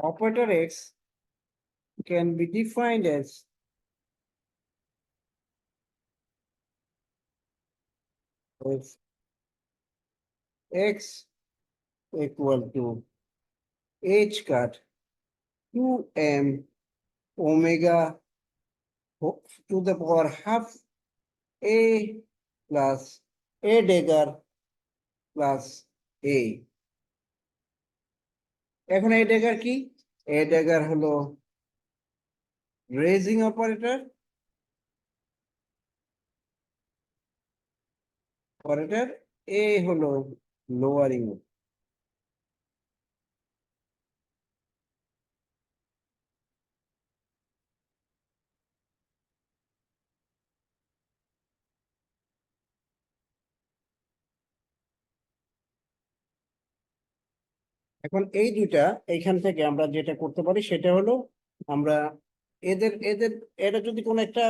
operator x can be defined as if x equal to h cut 2m omega to the power half a plus a dagger plus a। এখন a dagger কি? a dagger হলো raising operator, a হলো lowering। এখন এই দুইটা এইখান থেকে আমরা যেটা করতে পারি সেটা হলো আমরা এদের এদের এরা যদি কোনো একটা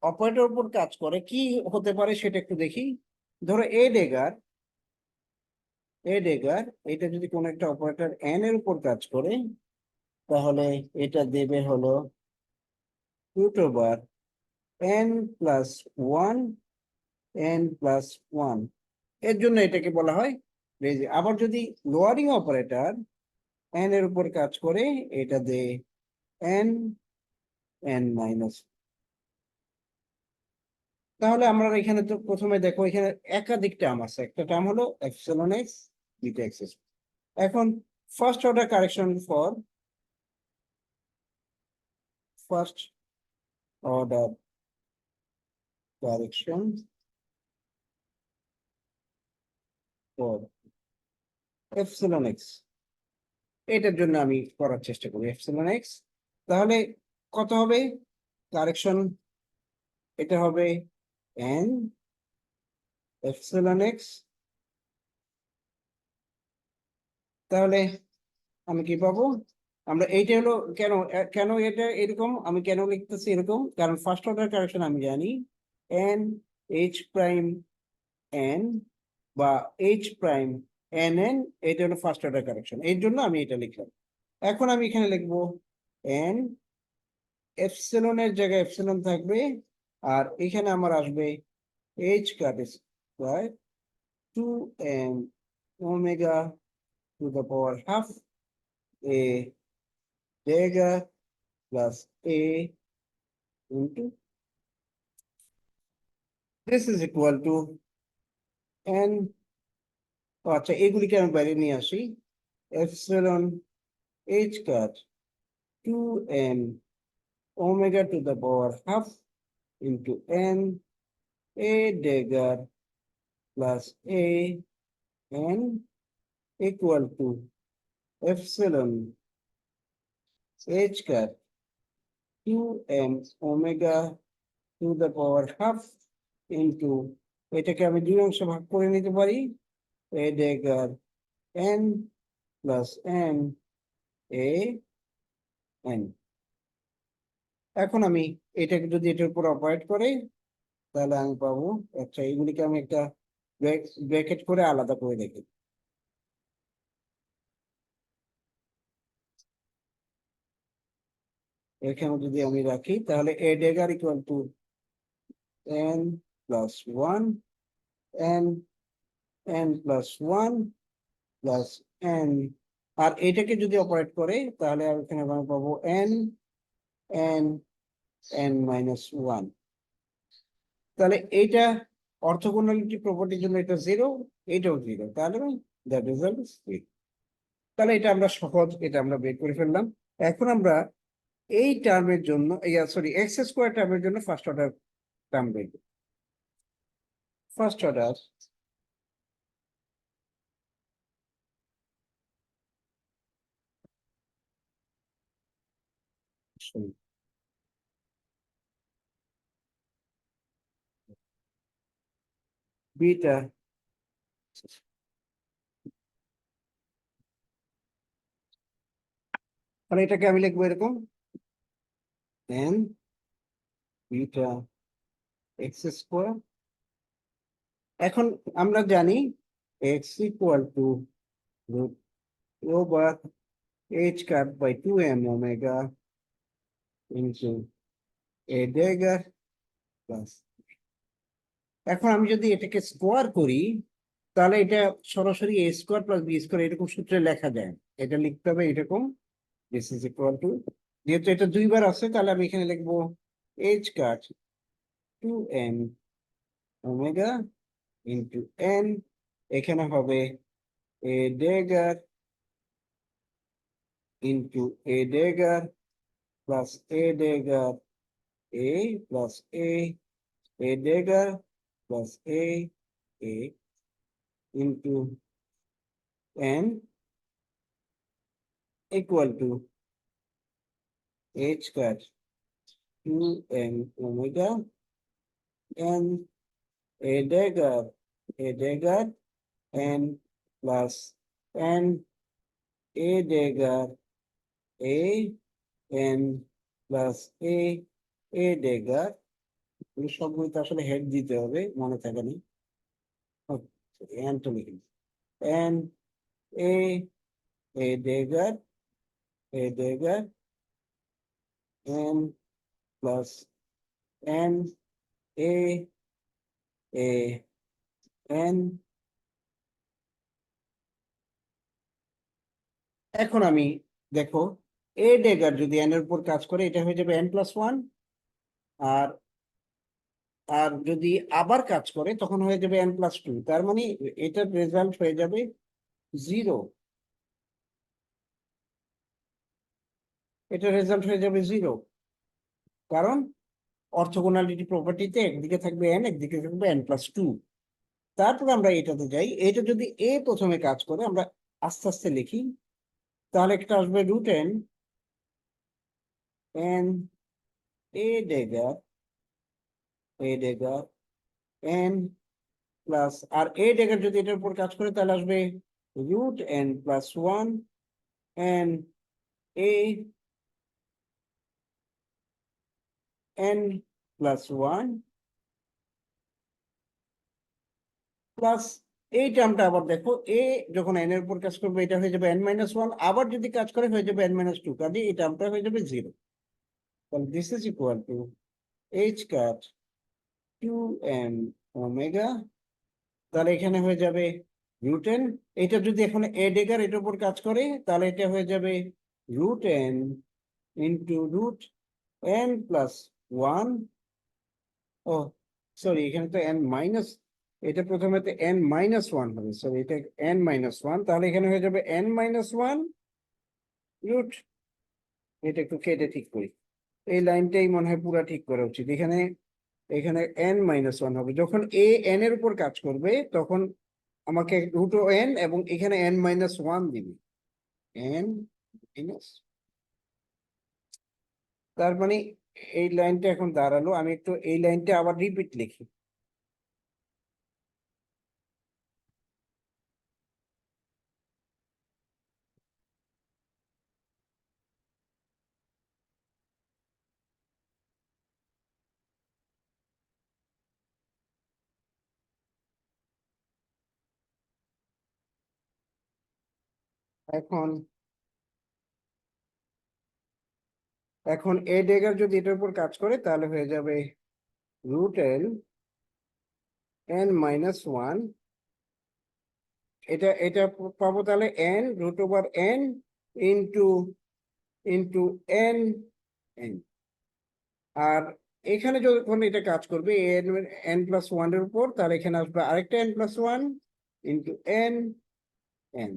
অপারেটর উপর কাজ করে কি হতে পারে সেটা একটু দেখি। ধরো এ ডেগার এটা যদি কোনো একটা অপারেটর এন এর উপর কাজ করে তাহলে এটা দেবে হলো √n প্লাস 1 n প্লাস 1। এর জন্য এটাকে বলা হয় রেজ। আবার যদি লোয়ারিং অপারেটর n এর উপর কাজ করে এটা দেয় n n মাইনাস। তাহলে আমরা এখানে তো প্রথমে দেখো এখানে একাধিক টার্ম আছে, একটা টার্ম হলো এপসিলন এক্স বিটা এক্স। এখন first order correction for first order correction for epsilon x, এটার জন্য আমি করার চেষ্টা করি এপসিলন এক্স। তাহলে কত হবে কারেকশন? এটা হবে n এপসিলন এক্স। তাহলে আমি কি পাবো? আমরা এইটা হলো কেন কেন এটা এরকম, আমি কেন লিখতেছি এরকম, কারণ ফার্স্ট অর্ডার কারেকশন আমি জানি n h প্রাইম n বা h প্রাইম n n, এটা হলো ফার্স্ট অর্ডার কারেকশন, এর জন্য আমি এটা লিখলাম। এখন আমি এখানে লিখবো n এপসিলনের জায়গায় এপসিলন থাকবে, আর এখানে আমার আসবে h cut square 2m omega to the power half a dagger plus a into this is equal to n। আচ্ছা এগুলিকে আমি বাইরে নিয়ে আসি। Epsilon h cut 2m omega to the power half into n a dagger plus a n equal to epsilon h cut 2m omega to the power half into, এটাকে আমি দুই অংশে ভাগ করে নিতে পারি, a dagger n plus n a n। এখন আমি এটাকে যদি এটার উপর অপারেট করে তাহলে আমি পাবো, আচ্ছা এইগুলিকে আমি একটা ব্র্যাকেট করে আলাদা করে দেখি। এখানে যদি আমি রাখি তাহলে a dagger equal to n plus 1 n n plus 1 plus n, আর এটাকে যদি অপারেট করে তাহলে এখানে আমি পাবো n n n minus 1। তাহলে এইটা অর্থোগোনালিটি প্রপার্টির জন্য এটা 0, এটাও 0, তাহলে দ্য রেজাল্ট ইজ 3। তাহলে এটা আমরা সহজ, এটা আমরা বের করে ফেললাম। এখন আমরা এই টার্মের জন্য সরি এক্স স্কোয়ার টার্মের জন্য ফার্স্ট অর্ডার টার্ম বের করি। ফার্স্ট অর্ডার বিটা তাহলে এটাকে আমি লিখবো এরকম n বিটা এক্স স্কোয়ার। এখন আমরা জানি x equal to root over h cut by 2m omega into a dagger plus। এখন আমি যদি এটাকে স্কোয়ার করি তাহলে এটা সরাসরি a square plus b square এরকম সূত্রে লেখা যায়। এটা লিখতে হবে এরকম, দিস ইজ ইকুয়াল টু, যেহেতু এটা দুইবার আছে তাহলে আমি এখানে লিখবো h cut 2m omega into n, এখানে হবে a dagger into a dagger plus a dagger a plus a dagger plus a into n equal to h cut 2m omega n a dagger n plus n a dagger a n plus a dagger, সবগুলোতে আসলে head দিতে হবে, মনে থাকে না, n তো লিখি n a dagger n plus n a n। এখন আমি দেখো এ ডেগার যদি n এর উপর কাজ করে এটা হয়ে যাবে n+1, আর আর যদি আবার কাজ করে তখন হয়ে যাবে n+2, তার মানে এটার রেজাল্ট হয়ে যাবে 0, এটার রেজাল্ট হয়ে যাবে 0, কারণ অর্থোগোনালিটি প্রপার্টিতে একদিকে থাকবে n একদিকে থাকবে n+2। তারপর আমরা এটাতে যাই, এটা যদি a প্রথমে কাজ করে আমরা আস্তে আস্তে লিখি, তাহলে একটা আসবে √n n a dagger n plus, আর a dagger যদি এটার উপর কাজ করে তাহলে আসবে √n+1 n a n+1 plus এই টার্মটা আবার দেখো a যখন n এর উপর কাজ করবে এটা হয়ে যাবে n-1, আবার যদি কাজ করে হয়ে যাবে n-2, কাজে এই টার্মটা হয়ে যাবে 0। তাহলে this is equal two h cut 2m omega, তাহলে এখানে হয়ে যাবে √n, এটা যদি এখন a dagger এটার উপর কাজ করে তাহলে এটা হয়ে যাবে √n into √n+1, ও সরি এখানে তো এটা প্রথমে তো n-1 হবে, সরি এটা n-1, তাহলে এখানে হয়ে যাবে n-1 রুট, এটা একটু কেটে ঠিক করি, এই লাইনটাই মনে হয় পুরা ঠিক করা উচিত। এখানে এখানে n-1 হবে, যখন a n এর উপর কাজ করবে তখন আমাকে √n এবং এখানে n-1 দিবে, n মাইনাস, তার মানে এই লাইনটা এখন দাঁড়ালো, আমি একটু এই লাইনটা আবার রিপিট লিখি। এখন এখন a dagger যদি এটার উপর কাজ করে তাহলে হয়ে যাবে √n n-1, এটা এটা পাবো তাহলে n√n into into n n, আর এখানে যখন এটা কাজ করবে n+1 এর উপর তাহলে এখানে আসবে আরেকটা n+1 ইন্টু n n,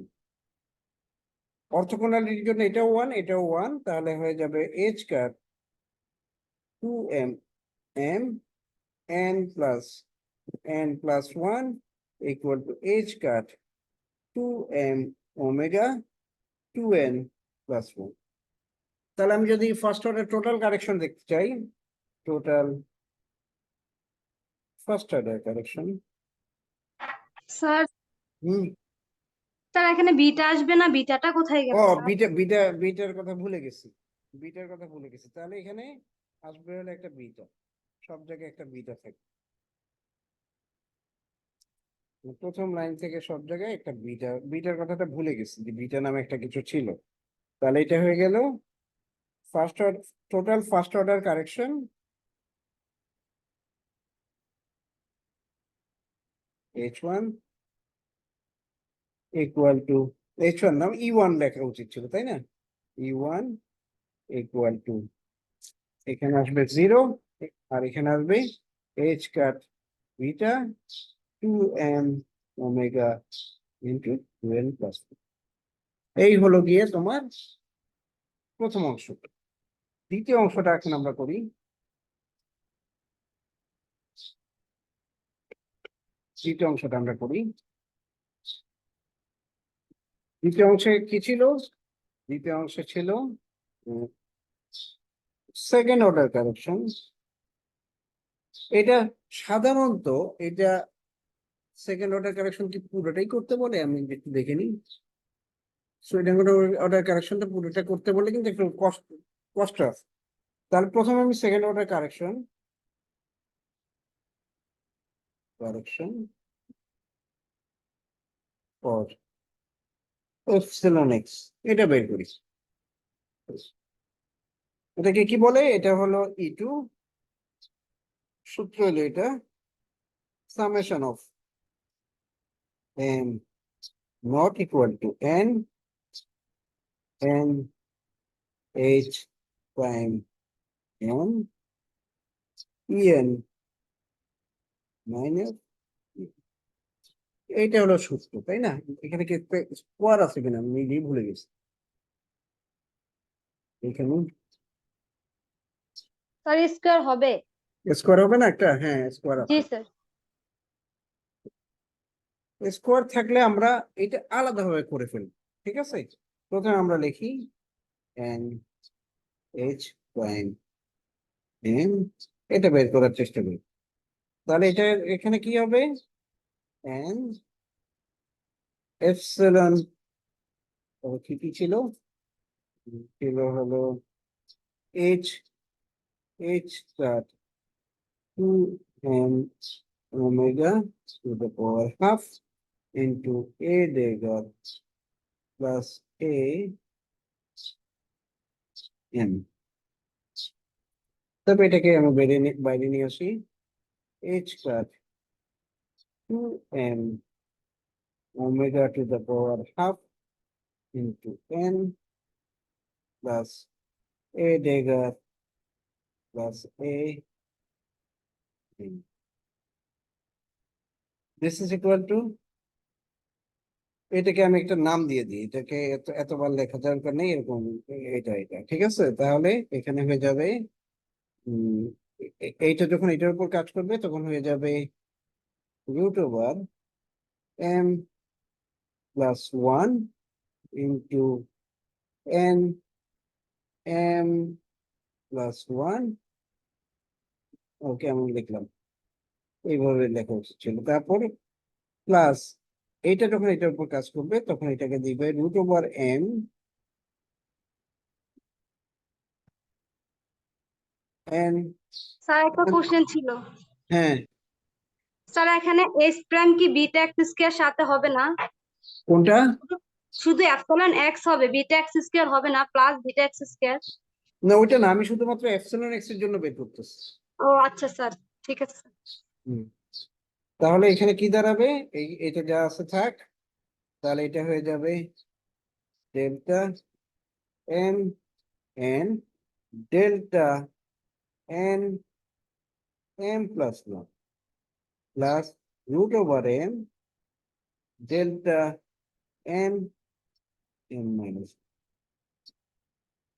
অর্থোগোনালিটির জন্য এটাও 1 এটাও 1, তাহলে হয়ে যাবে h cut 2m m n+1 equal to h cut 2m omega 2n+1। তাহলে আমি যদি ফার্স্ট অর্ডার টোটাল কারেকশন দেখতে চাই, total first order correction, sir হুম, স্যার এখানে বিটা আসবে না, বিটাটা কোথায় ও গেল স্যার? বিটার কথা ভুলে গেছি, তাহলে এখানে আসবে হলো একটা বিটা, সব জায়গায় একটা বিটা থাকে, প্রথম লাইন থেকে সব জায়গায় একটা বিটার কথাটা ভুলে গেছি যে বিটা নামে একটা কিছু ছিল। তাহলে এটা হয়ে গেল first order, total first order correction H1 equal to H1 নাম E1 লেখা উচিত ছিল, তাই না? E1 ইকুয়াল টু এখানে আসবে 0 আর এখানে আসবে H cut beta 2m omega into 2n plus. এই হলো গিয়ে তোমার প্রথম অংশ। দ্বিতীয় অংশটা এখন আমরা করি। দ্বিতীয় অংশটা আমরা করি। দ্বিতীয় অংশে কি ছিল? দ্বিতীয় অংশে ছিল সেকেন্ড অর্ডার কারেকশন। এটা সাধারণত এটা সেকেন্ড অর্ডার কারেকশন কি পুরোটাই করতে বলে, আমি একটু দেখে নিই। সেকেন্ড অর্ডার কারেকশনটা পুরোটা করতে বলে কিন্তু একটু কষ্ট কষ্ট আছে। তাহলে প্রথমে আমি second order correction correction for epsilon x এটা বের করি। এটাকে কি বলে? এটা হলো E2, সূত্র হলো এটা summation of n not equal to n h prime n en minus এইটা হলো সূত্র, তাই না? এখানে কি স্কোয়ার আছে কিনা আমি নিজেই ভুলে গেছি। এখানে স্যার স্কোয়ার হবে? স্কোয়ার হবে না একটা? হ্যাঁ স্কোয়ার জি আছে। স্যার। স্কোয়ার থাকলে আমরা এটা আলাদাভাবে করে ফেলবো, ঠিক আছে? প্রথমে আমরা লিখি n h prime n, এটা বের করার চেষ্টা করি। তাহলে এটা এখানে কি হবে? n এপসিলন কি কি ছিল? ছিল হলো h dot 2m omega to the power half into a dagger plus a m। তবে এটাকে আমি বাইরে নিয়ে আসি। h dot 2m omega to the power half into n plus a dagger plus a m। This is equal to, এটাকে আমি একটা নাম দিয়ে দিই, এটাকে এতবার লেখা দরকার নেই, এরকম এটা ঠিক আছে। তাহলে এখানে হয়ে যাবে এইটা যখন এটার উপর কাজ করবে তখন হয়ে যাবে root over m plus 1 into n m plus 1। Okay আমি লিখলাম, এইভাবে লেখা উচিত ছিল। তারপরে প্লাস এইটা যখন এটার উপর কাজ করবে তখন এটাকে দিবে root over m n। Sir একটা কোশ্চেন ছিল। হ্যাঁ স্যার এখানে এস প্রাইম কি বিটা এক্স স্কয়ার সাথে হবে না? কোনটা? শুধু এপসিলন এক্স হবে, বিটা এক্স স্কয়ার হবে না, প্লাস বিটা এক্স স্কয়ার? না ওইটা না, আমি শুধুমাত্র এপসিলন এক্স এর জন্য বের করতেছি। ও আচ্ছা স্যার, ঠিক আছে স্যার। হুম। তাহলে এখানে কি দাঁড়াবে? এটা যা আছে থাক। তাহলে এটা হয়ে যাবে delta N N delta N M plus 1 plus root over M delta N M minus.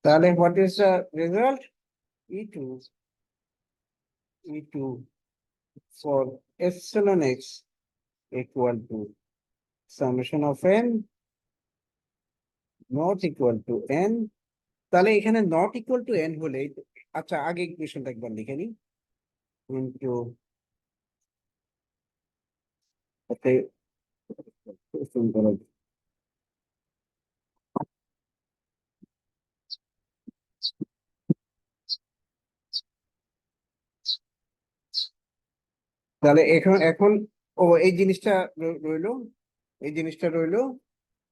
তাহলে what is the result? E2 E2 for epsilon x equal to summation of n not equal to n। তাহলে এখানে not equal to N হলে, আচ্ছা আগে ইকুয়েশনটা একবার লিখে নিই। Into তাহলে এখন এখন ও এই জিনিসটা রইলো, এই জিনিসটা রইলো।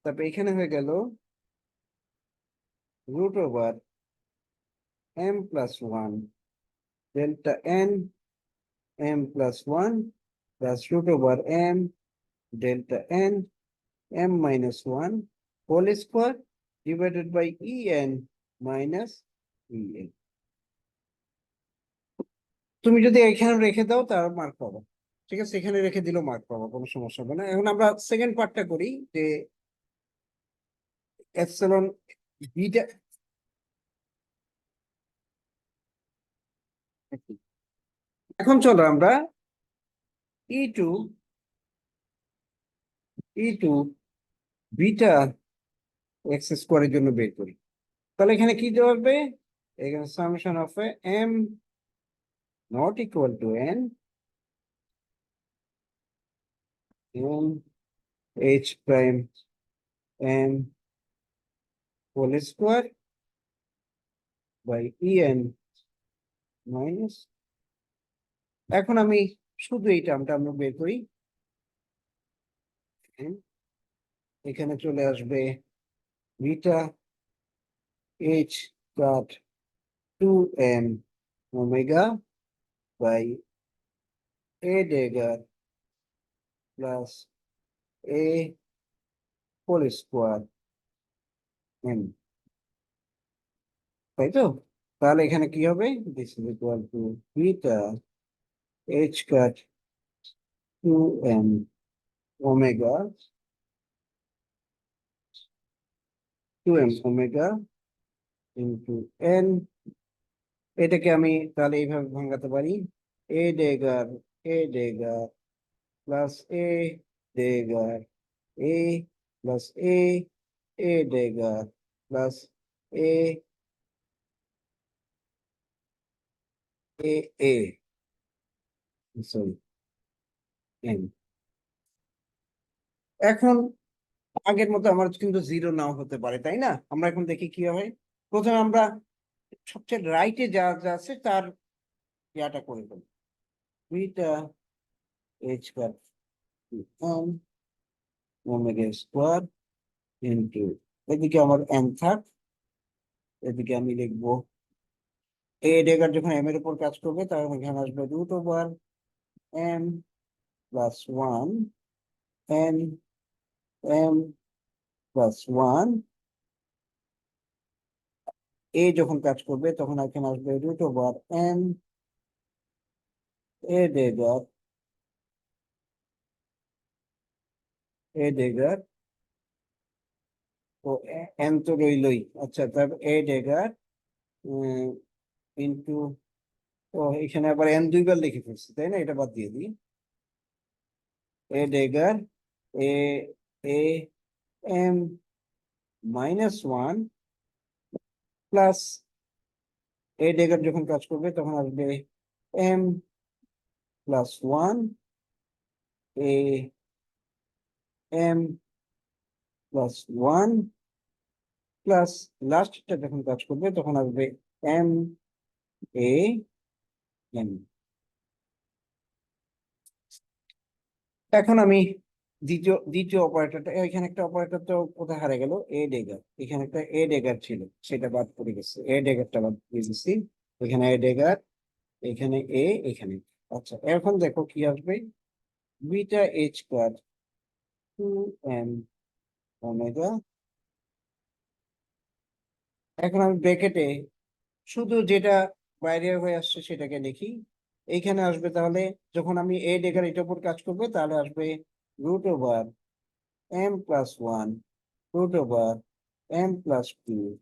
তারপরে এখানে হয়ে গেল root over m plus 1 delta n m plus 1 plus root over m delta n m minus 1 whole square divided by en minus en. তুমি যদি এখানে রেখে দাও তার মার্ক পাবো, ঠিক আছে, এখানে রেখে দিলেও মার্ক পাবো, কোনো সমস্যা হবে না। এখন আমরা সেকেন্ড পার্টটা করি, যে এপসিলন বিটা, এখন চলো আমরা e2 বিটা এক্স স্কোয়ারের জন্য বের করি। তাহলে এখানে কি দেওয়া হবে, এখানে summation of m not equal to n m h prime m whole square by en minus, এখন আমি শুধু এই টার্মটা আমরা বের করি। এখানে চলে আসবে beta h dot 2m omega by a dagger plus a whole square m, তাই তো? তাহলে এখানে কি হবে, this is equal to beta H cut 2m omega 2m omega into n, এটাকে আমি তাহলে এইভাবে ভাঙাতে পারি, a dagger plus a dagger a plus a dagger plus a a sorry n। এখন আগের মতো আমার কিন্তু জিরো নাও হতে পারে, তাই না? আমরা এখন দেখি কি হয়। প্রথমে আমরা সবচেয়ে রাইটে যা যা আছে তার ইয়াটা করে দেবো, বিটা এইচ কাট ওমেগা স্কোয়ার ইন্টু, এদিকে আমার n থাক, এদিকে আমি লিখবো এ ডেগার যখন m এর উপর কাজ করবে তখন এখানে আসবে root over m plus 1 n m plus 1, এ যখন কাজ করবে তখন এখানে আসবে root over m a dagger ও n তো রইলই, আচ্ছা, তারপর এ ডেগার ইন্টু, ও এখানে আবার n দুইবার লিখে ফেলছি, তাই না? এটা বাদ দিয়ে দিই, এ ডেগার এ এ m মাইনাস 1 প্লাস এ ডেগার যখন কাজ করবে তখন আসবে m প্লাস 1 এ m প্লাস 1 প্লাস লাস্টটা যখন কাজ করবে তখন আসবে m a m। এখন আমি দ্বিতীয় অপারেটরটা, এখানে একটা অপারেটর তো কোথায় হারিয়ে গেল, এ ডেগার, এখানে একটা এ ডেগার ছিল সেটা বাদ পড়ে গেছে, এ ডেগারটা বাদ দিয়ে দিচ্ছি, এখানে এ ডেগার, এখানে এ, এখানে। আচ্ছা, এখন দেখো কি আসবে, beta H cut 2m omega, এখন আমি ব্র্যাকেটে শুধু যেটা বাইরে হয়ে আসছে সেটাকে লিখি, এইখানে আসবে তাহলে যখন আমি এ ডেগার এটার উপর কাজ করবে তাহলে আসবে root over m plus 1 root over m plus 2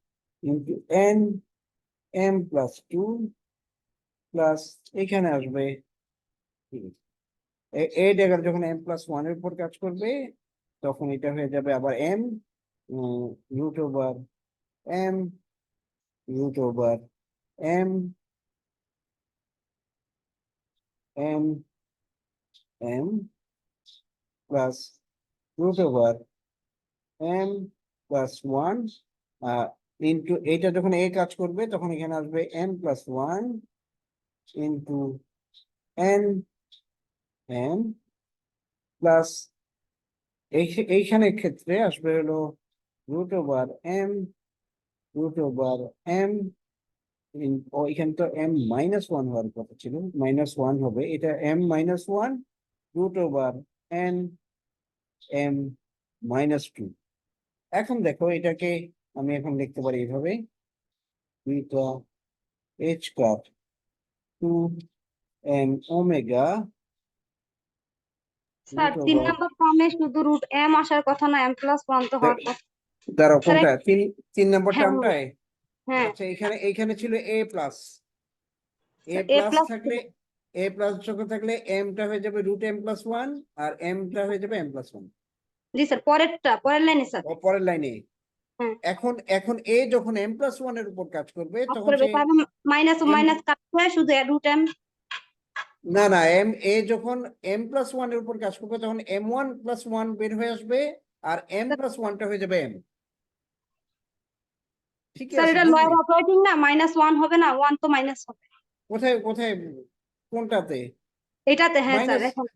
into n m plus 2 plus এখানে আসবে এ ডেগার যখন m plus 1 এর উপর কাজ করবে তখন এটা হয়ে যাবে আবার m root over m root over m m m plus root over m plus 1 into, এটা যখন a কাজ করবে তখন এখানে আসবে m plus 1 into n m plus এইখানে ক্ষেত্রে আসবে হলো root over m root over m এখানে তো এম মাইনাস ওয়ান হওয়ার কথা ছিল, মাইনাস ওয়ান হবে, এটা M minus one root over N M minus two. এখন দেখো এটাকে আমি এখন লিখতে পারি এইভাবে, beta H cut two M omega sir root 3 over, number ফর্মে শুধু রুট এম আসার কথা না, m+1 তো হওয়ার কথা। দাঁড়াও স্যার কোনটা, তিন নম্বর হ্যাঁ টার্মটায়? হ্যাঁ আচ্ছা এখানে ছিল এ প্লাস, এ এ প্লাস প্লাস। থাকলে, এ প্লাস যখন থাকলে এমটা হয়ে যাবে রুট এম প্লাস ওয়ান, আর এমটা হয়ে যাবে এম প্লাস ওয়ান। জি স্যার, পরের লাইনে স্যার। ও পরের লাইনে, হ্যাঁ এখন এখন এ যখন এম প্লাস ওয়ান এর উপর কাজ করবে অফ তখন করবে, সে তাহলে মাইনাস এম, মাইনাস কাটবে শুধু রুট এম। না না এম এ যখন এম প্লাস ওয়ান এর উপর কাজ করবে তখন এম ওয়ান প্লাস ওয়ান বের হয়ে আসবে, আর এম প্লাস ওয়ানটা হয়ে যাবে এম। ঠিকই স্যার আছে, এটা বুঝলি? লয়ের অপারেটিং না, -1 হবে না, 1 তো মাইনাস হবে। কোথায় কোথায়, কোনটাতে এটাতে হ্যাঁ স্যার। মাইনাস? এখন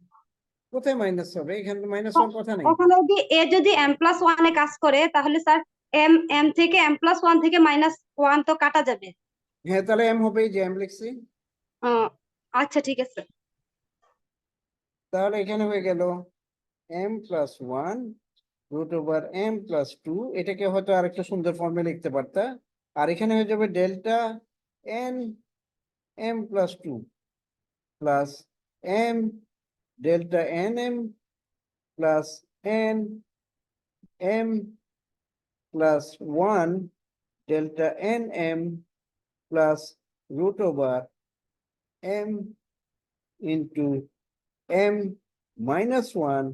কোথায় মাইনাস হবে, এখানে মাইনাস হওয়ার কথা নেই। ওখানে যদি যদি m+1 এ কাজ করে তাহলে স্যার এম এম থেকে m+1 থেকে -1 তো কাটা যাবে। হ্যাঁ তাহলে এম হবেই, যে এম লিখছি। আহ, আচ্ছা ঠিক আছে। তাহলে এখানে হয়ে গেল m plus one root over m plus two, এটাকে হয়তো আরেকটা সুন্দর ফর্মে লিখতে পারতা। আর এখানে হয়ে যাবে delta N M plus two plus m delta N M plus n M plus one delta N M plus root over m into m minus one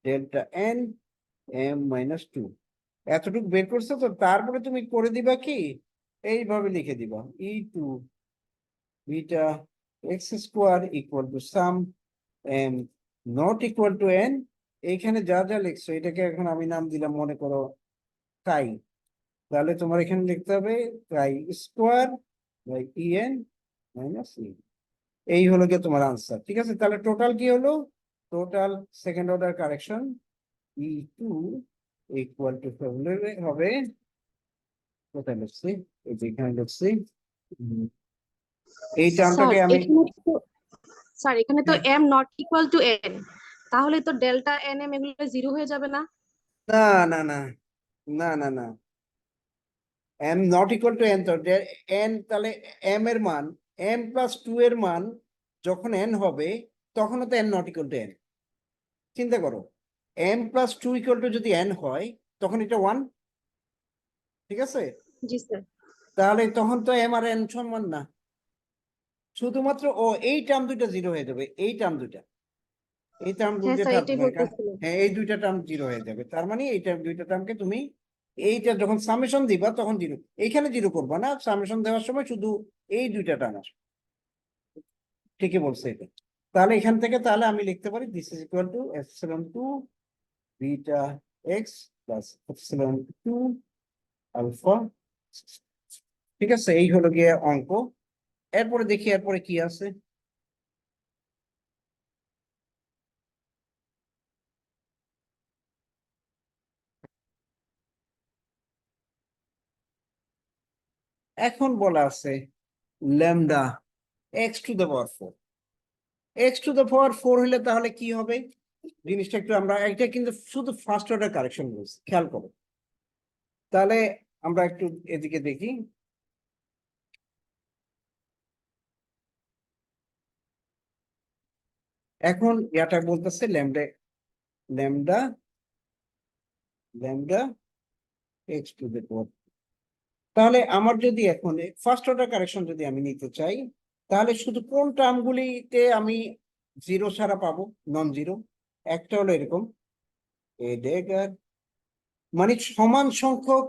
delta N M minus two. এতটুকু বের করছো তো, তারপরে তুমি করে দিবা কি, এইভাবে লিখে দিবা E to beta X square equal to sum M not equal to N. এইখানে যা যা লিখছো এটাকে এখন আমি নাম দিলাম মনে করো কাই, তাহলে তোমার এখানে লিখতে হবে chi square by E N minus E. এই হলো গিয়ে তোমার আনসার। ঠিক আছে, তাহলে টোটাল কি হলো, total second order correction e two equal to হবে, কোথায় লিখছি, এই যে এখানে লিখছি, উম, এই স্যার টার্মটাকে আমি, এখানে তো হ্যাঁ, M not equal to N, তাহলে তো ডেল্টা এন এম এগুলো জিরো হয়ে যাবে না? না না না না না না, M not equal to N তো এন, তাহলে এম এর মান এম প্লাস টু এর মান যখন এন হবে তখনও তো n not equal to n. চিন্তা করো, m plus two equal to যদি এন হয় তখন এটা ওয়ান। ঠিক আছে, জি স্যার। তাহলে তখন তো এম আর এন সমান না, শুধুমাত্র ও এই টার্ম দুইটা জিরো হয়ে যাবে, এই টার্ম দুইটা, এই টার্ম হ্যাঁ দুইটা স্যার, থাকবে এটাই না বলতেছিলাম। হ্যাঁ এই দুইটা টার্ম জিরো হয়ে যাবে, তার মানে এই টার্ম দুইটা টার্মকে তুমি এইটা যখন সামেশন দিবা তখন জিরো, এইখানে জিরো করবা না, সামেশন দেওয়ার সময় শুধু এই দুইটা টার্ম আসবে। ঠিকই বলছে এটা। তাহলে এখান থেকে তাহলে আমি লিখতে পারি this is equal to epsilon two beta x plus epsilon two alpha. ঠিক আছে, এই হলো গিয়ে অঙ্ক। এরপরে দেখি এরপরে কি আছে। এখন বলা আছে lambda x to the power four, x to the power four হলে তাহলে কি হবে জিনিসটা একটু আমরা, এটা কিন্তু শুধু ফার্স্ট অর্ডার কারেকশন বলছি, খেয়াল করো। তাহলে আমরা একটু এদিকে দেখি। এখন এটা বলতেছে lambda lambda lambda x to the power, তাহলে আমার যদি এখন ফার্স্ট অর্ডার কারেকশন যদি আমি নিতে চাই তাহলে শুধু কোন টার্মগুলিতে আমি জিরো ছাড়া পাবো, নন জিরো? একটা হলো এরকম এ ডেগার, মানে সমান সংখ্যক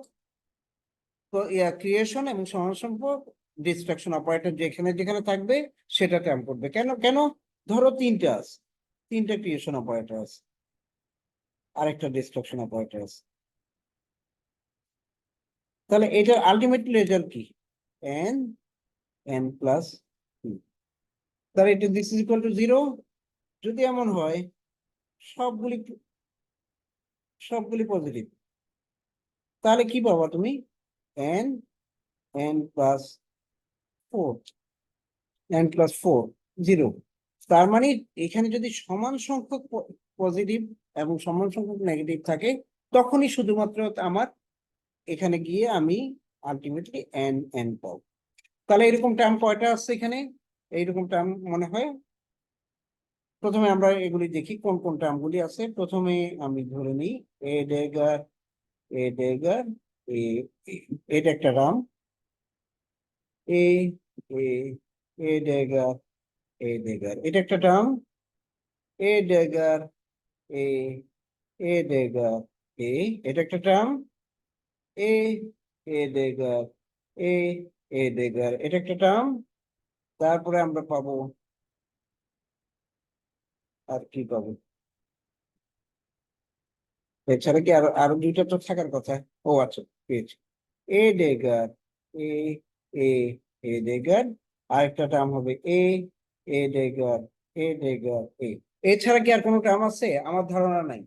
ক্রিয়েশন এবং সমান সংখ্যক ডিস্ট্রাকশন অপারেটর যেখানে যেখানে থাকবে সেটা টার্ম করবে। কেন কেন, ধরো তিনটা আছে, তিনটা ক্রিয়েশন অপারেটর আছে, আরেকটা ডিস্ট্রাকশন অপারেটর আছে, তাহলে এটার আলটিমেট রেজাল্ট কি, এন এন প্লাস, তাহলে এটা this is equal two zero. যদি এমন হয় সবগুলি সবগুলি পজিটিভ, তাহলে কি পাবা তুমি, N n plus 4 n plus 4 0। তার মানে এখানে যদি সমান সংখ্যক পজিটিভ এবং সমান সংখ্যক নেগেটিভ থাকে তখনই শুধুমাত্র আমার এখানে গিয়ে আমি আলটিমেটলি n n পাবো। তাহলে এরকম টার্ম কয়টা আছে এখানে? এইরকম টার্ম মনে হয় প্রথমে আমরা এগুলি দেখি কোন কোন টার্মগুলি আছে। প্রথমে আমি ধরে নিই এ ডেগার এটা একটা টার্ম, এ এ এ ডেগার এটা একটা টার্ম, এ ডেগার এ ডেগার এটা একটা টার্ম, এ ডেগার এ ডেগার এটা একটা টার্ম। তারপরে আমরা পাবো আর কি পাবো? এছাড়া কি আরো আরো দুইটা তো থাকার কথা। ও আচ্ছা, পেয়েছি এ ডেগার এ এ ডেগার, আরেকটা টার্ম হবে এ ডেগার এছাড়া কি আর কোনো টার্ম আছে? আমার ধারণা নাই।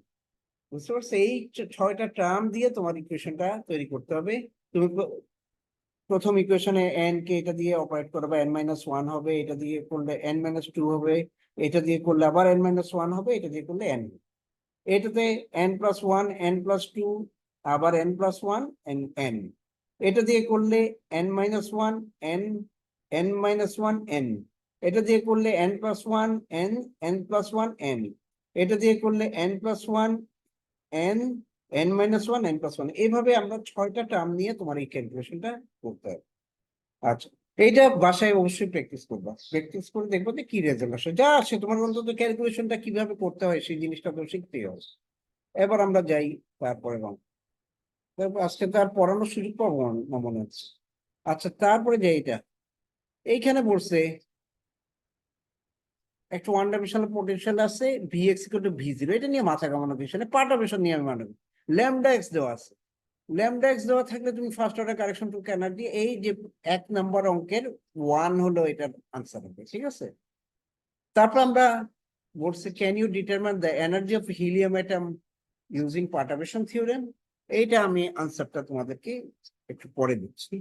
বুঝতে পারছো? এই ছয়টা টার্ম দিয়ে তোমার ইকুয়েশনটা তৈরি করতে হবে। তুমি প্রথম ইকুয়েশনে এন কে এটা দিয়ে অপারেট করবে, n মাইনাস ওয়ান হবে, এটা দিয়ে করলে n মাইনাস টু হবে, এটা দিয়ে করলে আবার n মাইনাস ওয়ান হবে, এটা দিয়ে করলে n। এটাতে n plus one n plus two আবার n প্লাস ওয়ান n এটা দিয়ে করলে n minus one n minus one n এটা দিয়ে করলে n plus one n plus one n এটা দিয়ে করলে n plus one n minus one n plus one. এইভাবে আমরা ছয়টা টার্ম নিয়ে তোমার এই ক্যালকুলেশনটা করতে হবে। আচ্ছা, এইটা বাসায় অবশ্যই প্র্যাকটিস করবা, প্র্যাকটিস করে দেখবো যে কি রেজাল্ট আসে। যা আসে তোমার অন্তত ক্যালকুলেশনটা কিভাবে করতে হয় সেই জিনিসটা তো শিখতেই হবে। এবার আমরা যাই তারপরে আজকে তো আর পড়ানোর সুযোগ পাবো না মনে হচ্ছে। আচ্ছা, তারপরে যে এইখানে বলছে একটা ওয়ান ডাইমেনশনাল পোটেনশিয়াল আছে Vx = V0, এটা নিয়ে মাথা কামানোর বিষয় না, পার্টারবেশন নিয়ে আমি মানব। ল্যামডা এক্স দেওয়া আছে, ল্যামডা এক্স দেওয়া থাকলে তুমি first order correction to energy, এই যে 1 নম্বর অঙ্কের 1 হলো এটার আনসার হবে, ঠিক আছে? তারপর আমরা বলছি can you determine the energy of helium atom using perturbation theorem. এইটা আমি আনসারটা তোমাদেরকে একটু পরে দিচ্ছি।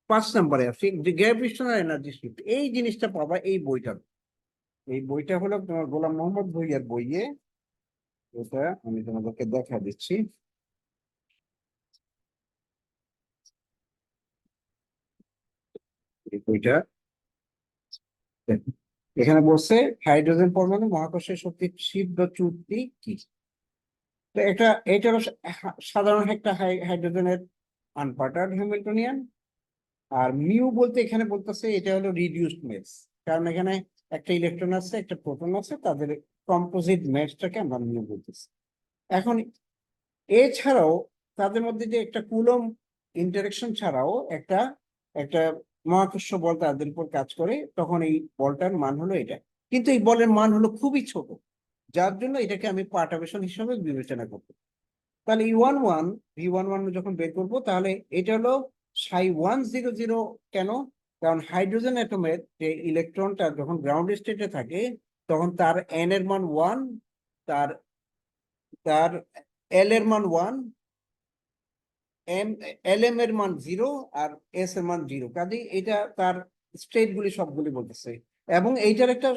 5 নম্বরে আছে গ্র্যাভিটেশনাল এনার্জি শিফট, এই জিনিসটা পাবা এই বইটা। এই বইটা হলো তোমার গোলাম মোহাম্মদ ভুঁইয়ার বইয়ে, এটা আমি তোমাদেরকে দেখা দিচ্ছি। এই বইটা এখানে বলছে হাইড্রোজেন পরমাণু মহাকর্ষীয় শক্তির সিদ্ধ চুক্তি কি। তো এটা হলো সাধারণ একটা হাইড্রোজেনের আনপার্টার্ড হ্যামিল্টনিয়ান। আর মিউ বলতে এখানে বলতেছে এটা হলো রিডিউসড মেস, কারণ এখানে একটা ইলেকট্রন আছে একটা প্রোটন আছে, তাদের কম্পোজিট ম্যাচটাকে আমরা মিউ বলতেছি। এখন এছাড়াও তাদের মধ্যে যে একটা কুলম ইন্টারেকশন ছাড়াও একটা একটা মহাকর্ষ বল তাদের উপর কাজ করে, তখন এই বলটার মান হলো এটা। কিন্তু এই বলের মান হলো খুবই ছোট, যার জন্য এটাকে আমি পার্টারবেশন হিসেবে বিবেচনা করবো। তাহলে V11 যখন বের করবো তাহলে এটা হলো ψ100। কেন? কারণ হাইড্রোজেন অ্যাটমের যে ইলেকট্রনটা যখন গ্রাউন্ড স্টেটে থাকে তখন তার n এর মান 1, তার তার l এর মান 1, lm এর মান 0 আর s এর মান 0। কাজে এটা তার স্টেট গুলি সবগুলি বলতেছে। এবং এইটার একটা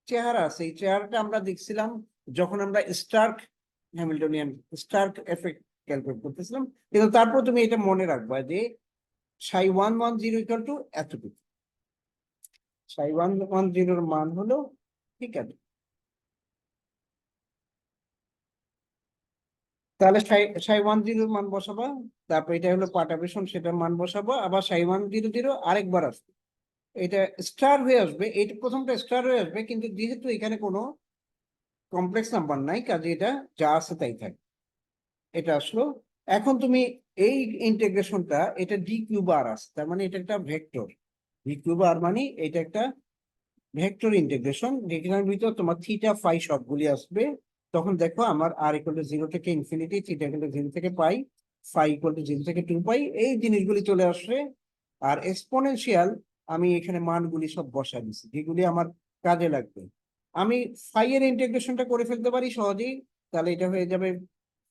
চেহারা আছে, এই চেহারাটা আমরা দেখছিলাম যখন আমরা Stark Hamiltonian Stark effect calculate করতেছিলাম। কিন্তু তারপর তুমি এটা মনে রাখবা যে ψ110 = এতটুকু, ψ110 এর মান হলো, ঠিক আছে? তাহলে ψ110 মান বসাবা, তারপর এটা হলো পার্টারবেশন, সেটার মান বসাবো, আবার ψ100 আরেকবার আসবে, এটা স্টার হয়ে আসবে, এইটা প্রথমটা স্টার হয়ে আসবে, কিন্তু যেহেতু এখানে কোনো কমপ্লেক্স নাম্বার নাই কাজে এটা যা আছে তাই থাকে, এটা আসলো। এখন তুমি এই ইন্টিগ্রেশনটা এটা ডি কিউব আর আছে, তার মানে এটা একটা ভেক্টর, ডি কিউব আর মানে এটা একটা ভেক্টর ইন্টিগ্রেশন, যেখানের ভিতর তোমার থিটা ফাই সবগুলি আসবে। তখন দেখো আমার r = 0 থেকে ইনফিনিটি, থিটা = 0 থেকে পাই, ফাই = 0 থেকে 2 পাই, এই জিনিসগুলি চলে আসবে। আর এক্সপোনেনশিয়াল আমি এখানে মানগুলি সব বসাই দিচ্ছি যেগুলি আমার কাজে লাগবে। আমি ফাই এর ইন্টিগ্রেশনটা করে ফেলতে পারি সহজেই, তাহলে এটা হয়ে যাবে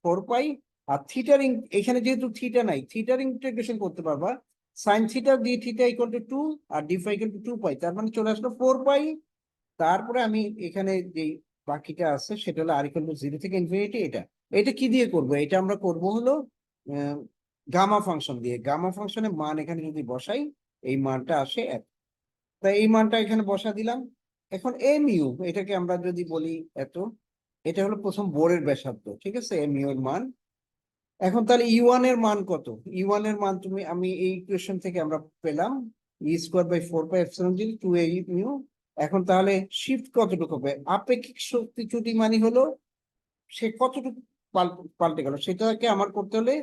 4 পাই। আর থিটার এখানে যেহেতু থিটা নাই, থিটার ইন্টিগ্রেশন করতে পারবা sine theta d theta equal to 2 আর d phi equal to 2 pi, তার মানে চলে আসলো 4 পাই। তারপরে আমি এখানে যে বাকিটা আছে সেটা হলো আর ইকুয়াল টু 0 থেকে ইনফিনিটি। এটা এটা কি দিয়ে করব? এটা আমরা করব হলো গামা ফাংশন দিয়ে। গামা ফাংশনের মান এখানে যদি বসাই এই মানটা আসে 1। তাই এই মানটা এখানে বসা দিলাম। এখন এম ইউ এটাকে আমরা যদি বলি এত, এটা হলো প্রথম বোরের ব্যাসার্ধ, ঠিক আছে, এম ইউ এর মান। এখন তাহলে ইউ ওয়ান এর মান কত? ইউ ওয়ান এর মান আমি এই ইকুয়েশন থেকে আমরা পেলাম E square by 4 pi epsilon 0 2 A mu. এখন তাহলে শিফট কতটুকু হবে? আপেক্ষিক শক্তি চ্যুতি মানে হলো সে কতটুকু পাল্টে গেল সেটাকে আমার করতে হলে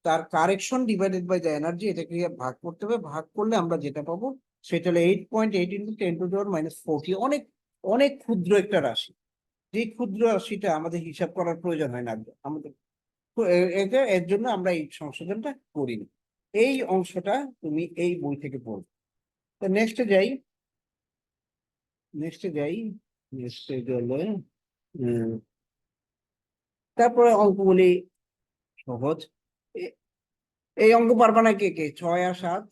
তার correction divided by the energy, এটাকে ভাগ করতে হবে। ভাগ করলে আমরা যেটা পাবো সেটা হলো 8.8 ইন্টু 10⁻⁻40। অনেক অনেক ক্ষুদ্র একটা রাশি। যে ক্ষুদ্র রাশিটা আমাদের হিসাব করার প্রয়োজন হয় না আমাদের, তো এটা এর জন্য আমরা এই সংশোধনটা করিনি। এই অংশটা তুমি এই বই থেকে পড়বে। তো নেক্সটে যাই। নেক্সটে গেলে তারপরে অঙ্কগুলি সহজ। এই অঙ্ক পারবা না কে কে? 6 আর 7,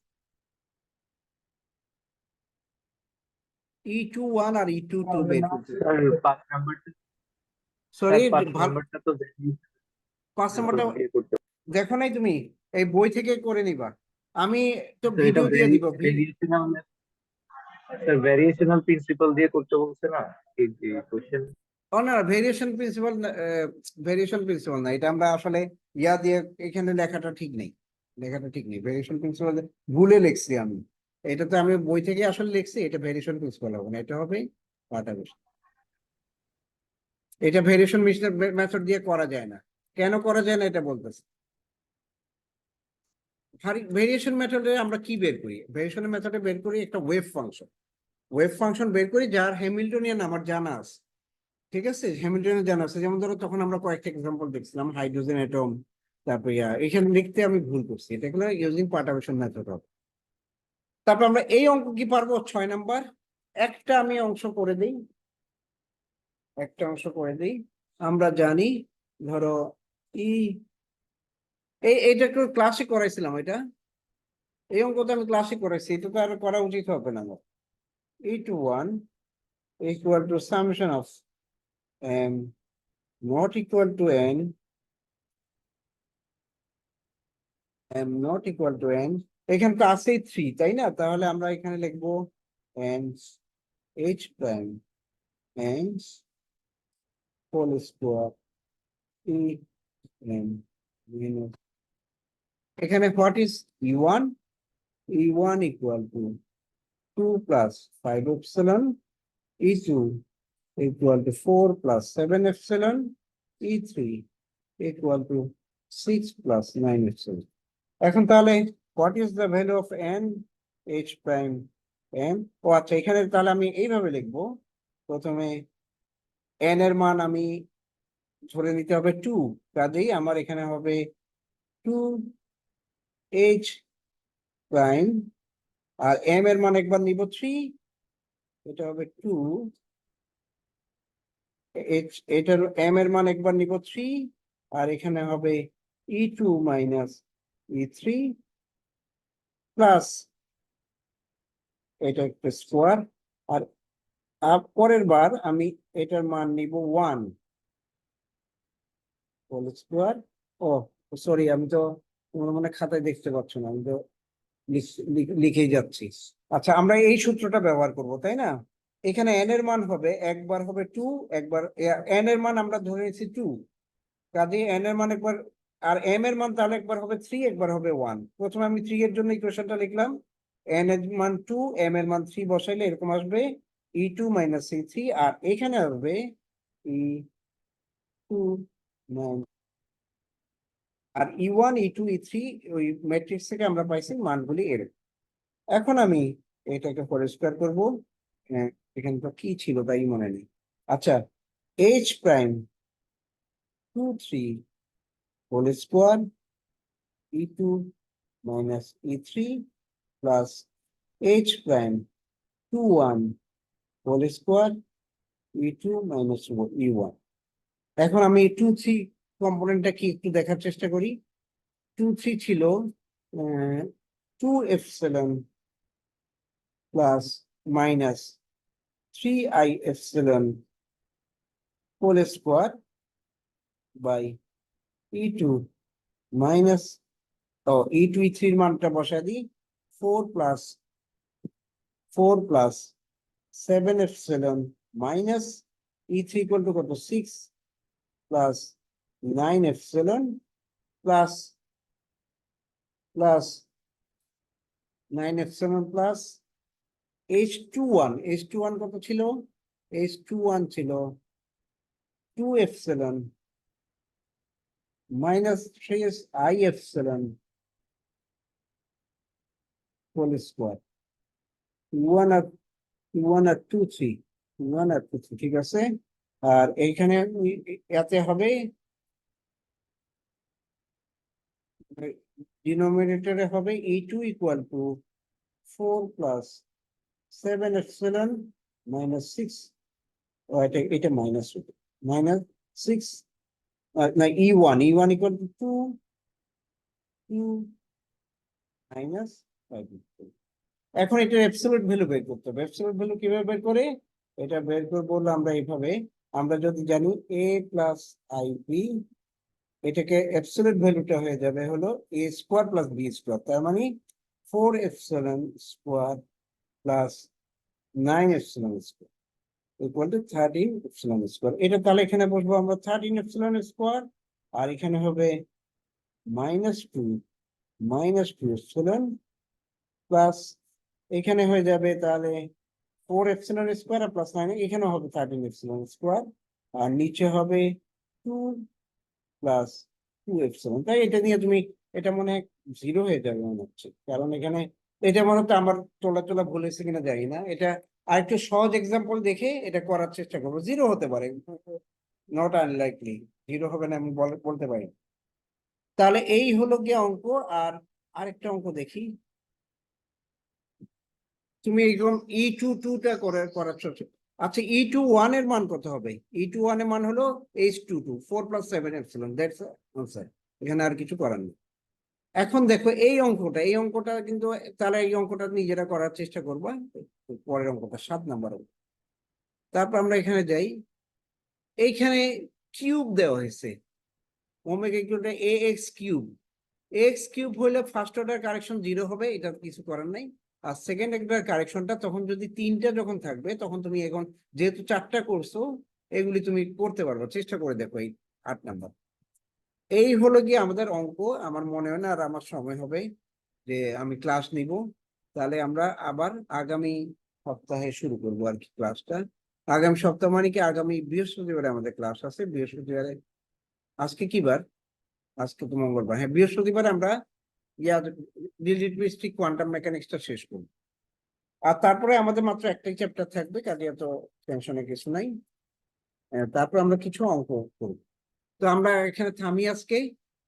E21 আর E22 বের করতে। স্যার 5 নাম্বারটা, সরি, স্যার 5 নাম্বারটা তো দেখি 5 নম্বরটা দিয়ে করতে। দেখো নাই তুমি? এই বই থেকে করে নিবা। আমি তো স্যার এটা ভিডিও দিয়ে দিব। ভেরিয়েশনাল, স্যার ভেরিয়েশনাল প্রিন্সিপাল দিয়ে করতে বলছে না এই যে কোশ্চেন। ও না, ভেরিয়েশন প্রিন্সিপাল না, এটা আমরা আসলে ইয়া দিয়ে এখানে লেখাটা ঠিক নেই। ভেরিয়েশন প্রিন্সিপাল ভুলে লিখছি আমি। এটা তো আমি বই থেকে আসলে লিখছি, এটা ভেরিয়েশন প্রিন্সিপাল হবে না, এটা হবে পাটাগোস। এটা ভেরিয়েশন মেথড দিয়ে করা যায় না। কেন করা যায় না এটা বলতেছি। ভেরিয়েশন মেথডে আমরা কি বের করি? ভেরিয়েশন মেথডে বের করি একটা ওয়েভ ফাংশন বের করি যার হ্যামিল্টনিয়ান আমার জানা আছে, ঠিক আছে, হ্যামিল্টনের জানা আছে। যেমন ধরো তখন আমরা কয়েকটা এক্সাম্পল দেখছিলাম, হাইড্রোজেন অ্যাটম, তারপর এখানে লিখতে আমি ভুল করছি, এটা হলো ইউজিং পার্টাবেশন মেথড হবে। তারপর আমরা এই অঙ্ক কি পারবো? 6 নাম্বার একটা আমি অংশ করে দিই, আমরা জানি ধরো এইটা একটু ক্লাসে করাইছিলাম। এই অঙ্কটা আমি ক্লাসে করাইছি, এটা তো আর করা উচিত হবে না আমার। E21 equal to summation of m not equal to n, এখানে তো আছেই 3, তাই না? তাহলে আমরা এখানে লিখবো n h prime n whole square e n minus, এখানে what is e1? e1 equal to 2 plus 5 epsilon, e2 equal to 4 plus 7 epsilon, e3 equal to 6 plus 9 epsilon. এখন তাহলে what is the value of n h prime m? ও আচ্ছা, এখানে তাহলে আমি এইভাবে লিখবো। প্রথমে n এর মান আমি ধরে নিতে হবে 2, কাজেই আমার এখানে হবে 2 h প্রাইম, আর m এর মান একবার নিব 3, এটা হবে 2 h, এটার m এর মান একবার নিব 3, আর এখানে হবে e2 মাইনাস e3 প্লাস এটা একটা স্কোয়ার, আর পরের বার আমি এটার মান নিব 1 হোল স্কোয়ার। ও সরি, আমি তো তোমার মানে খাতায় দেখতে পাচ্ছ না, আমি তো লিখেই যাচ্ছি। আচ্ছা, আমরা এই সূত্রটা ব্যবহার করব, তাই না? এখানে n এর মান হবে একবার হবে 2, একবার n এর মান আমরা ধরে নিয়েছি 2, কাজে n এর মান একবার, আর m এর মান তাহলে একবার হবে 3, একবার হবে 1। প্রথমে আমি 3 এর জন্য ইকুয়েশনটা লিখলাম, n এর মান 2, m এর মান 3 বসাইলে এরকম আসবে e2 মাইনাস e3, আর এখানে আসবে e2 আর e1 e2 e3, ওই ম্যাট্রিক্স থেকে আমরা পাইছি মানগুলি এরকম। এখন আমি এটাকে পরিষ্কার করব। এখানে তো কি ছিল তাই মনে নেই। আচ্ছা, h prime 2 3 whole square e2 minus e3 plus h prime 2 1 whole square e2 minus e1। এখন আমি 2 3 কম্পোনেন্টটা কি একটু দেখার চেষ্টা করি। 2 3 ছিল 2 epsilon plus minus 3i epsilon whole square by e2 minus e2 e3 এর মানটা বসায় দিই 4 plus 7 epsilon minus e3 equal to কত 6 plus 9 epsilon plus 9 epsilon plus h21 কত ছিল h21 ছিল 2 epsilon minus 3i epsilon whole square 1 আর 2 3 ঠিক আছে আর এইখানে এতে হবে ডিনোমিনেটরে হবে e2 equal to 4 plus 7 epsilon minus 6 এটা minus 6 না e1 equal to 2 minus 5 এখন এটা অ্যাবসলিউট ভ্যালু বের করতে হবে অ্যাবসলিউট ভ্যালু কিভাবে বের করে এটা বের করব বললে আমরা এইভাবে আমরা যদি জানি a প্লাস ib এটাকে অ্যাবসলিউট ভ্যালুটা হয়ে যাবে হলো a square plus b square তার মানে 4 epsilon square plus 9 epsilon square equal to 13 epsilon square এটা তাহলে এখানে বসবো আমরা 13 এপসিলন স্কয়ার আর এখানে হবে -2 এপসিলন প্লাস এখানে হয়ে যাবে তাহলে 4 এপসিলন স্কয়ার প্লাস 9 এখানে হবে 13 এপসিলন স্কয়ার আর নিচে হবে 2 প্লাস 2 এপসিলন তাই এটা নিয়ে তুমি এটা মনে হয় 0 হয়ে যাবে মনে হচ্ছে কারণ এখানে এটা মনে হচ্ছে আমার তোলা ভুল হয়েছে কিনা জানি না এটা আরেকটু সহজ এক্সাম্পল দেখে এটা করার চেষ্টা করবো 0 হতে পারে নট আনলাইকলি 0 হবে না আমি বলতে পারি তাহলে এই হলো গিয়ে অঙ্ক আর আরেকটা অঙ্ক দেখি তুমি এরকম e22টা করাচ্ছ আচ্ছা e21 এর মান কত হবে e21 এর মান হলো h22 4 plus 7 epsilon that's answer এখানে আর কিছু করার নেই এখন দেখো এই অঙ্কটা কিন্তু তাহলে এই অঙ্কটা নিজেরা করার চেষ্টা করবো পরের অঙ্কটা 7 নাম্বার অঙ্ক তারপর আমরা এখানে যাই এইখানে কিউব দেওয়া হয়েছে omega equal to ax cube হলে ফার্স্ট অর্ডার কারেকশন 0 হবে এটা কিছু করার নাই আর সেকেন্ড অর্ডার কারেকশনটা তখন যদি 3টা যখন থাকবে তখন তুমি এখন যেহেতু 4টা করছো এগুলি তুমি করতে পারবে চেষ্টা করে দেখো এই 8 নাম্বার এই হলো গিয়ে আমাদের অঙ্ক আমার মনে হয় না আর আমার সময় হবে যে আমি ক্লাস নিব তাহলে আমরা আবার আগামী সপ্তাহে শুরু করবো আর কি ক্লাসটা আগামী সপ্তাহ মানে কি আগামী বৃহস্পতিবারে আমাদের ক্লাস আছে বৃহস্পতিবারে আজকে কি বার আজকে তো মঙ্গলবার হ্যাঁ বৃহস্পতিবার আমরা রিলেটিভিস্টিক কোয়ান্টাম মেকানিক্সটা শেষ করব আর তারপরে আমাদের মাত্র একটাই চ্যাপ্টার থাকবে কাজে এত টেনশনে কিছু নাই তারপর আমরা কিছু অঙ্ক করব তো আমরা এখানে থামি আজকে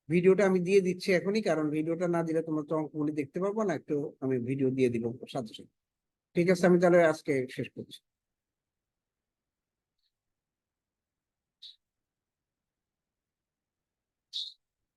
ভিডিওটা আমি দিয়ে দিচ্ছি এখনই কারণ ভিডিওটা না দিলে তোমরা তো অঙ্কগুলি দেখতে পারবো না একটু আমি ভিডিও দিয়ে দিব সাথে সাথে ঠিক আছে আমি তাহলে আজকে শেষ করছি